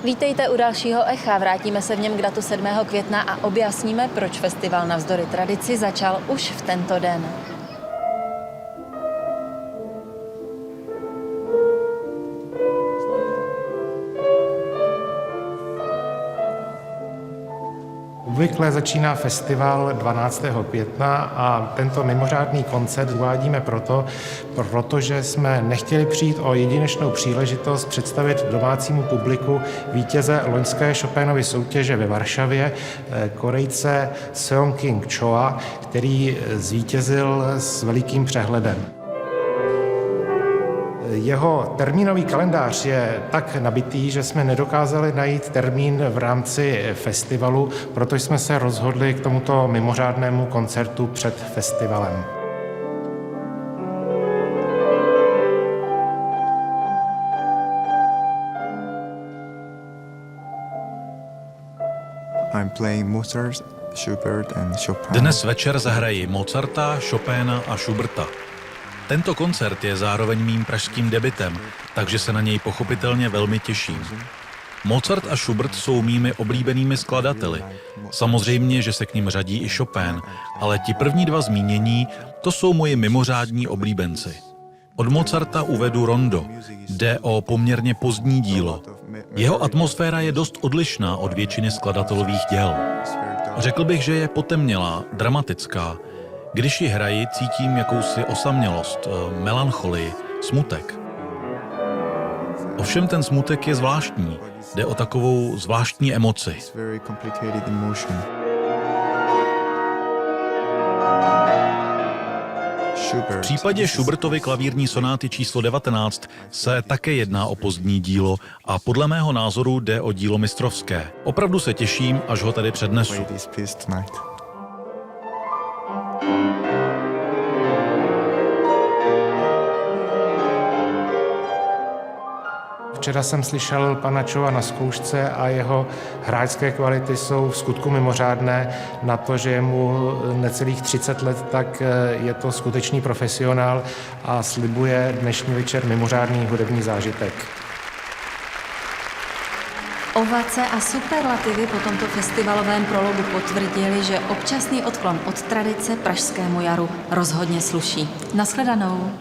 Vítejte u dalšího Echa. Vrátíme se v něm k datu 7. května a objasníme, proč festival navzdory tradici začal už v tento den. Obvykle začíná festival 12. května a tento mimořádný koncert uvádíme protože jsme nechtěli přijít o jedinečnou příležitost představit domácímu publiku vítěze loňské Chopinovy soutěže ve Varšavě, Korejce Seong-King Choa, který zvítězil s velikým přehledem. Jeho termínový kalendář je tak nabitý, že jsme nedokázali najít termín v rámci festivalu, proto jsme se rozhodli k tomuto mimořádnému koncertu před festivalem. I'm playing Mozart, Schubert and Chopin. Dnes večer zahraji Mozarta, Chopina a Schuberta. Tento koncert je zároveň mým pražským debutem, takže se na něj pochopitelně velmi těším. Mozart a Schubert jsou mými oblíbenými skladateli. Samozřejmě, že se k nim řadí i Chopin, ale ti první dva zmínění, to jsou moji mimořádní oblíbenci. Od Mozarta uvedu Rondo. Jde o poměrně pozdní dílo. Jeho atmosféra je dost odlišná od většiny skladatelových děl. Řekl bych, že je potemnělá, dramatická. Když ji hraji, cítím jakousi osamělost, melancholii, smutek. Ovšem ten smutek je zvláštní. Jde o takovou zvláštní emoci. V případě Schubertovy klavírní sonáty číslo 19 se také jedná o pozdní dílo a podle mého názoru jde o dílo mistrovské. Opravdu se těším, až ho tady přednesu. Včera jsem slyšel pana Choa na zkoušce a jeho hráčské kvality jsou v skutku mimořádné. Na to, že je mu necelých 30 let, tak je to skutečný profesionál a slibuje dnešní večer mimořádný hudební zážitek. Ovace a superlativy po tomto festivalovém prologu potvrdili, že občasný odklon od tradice pražskému jaru rozhodně sluší. Nashledanou.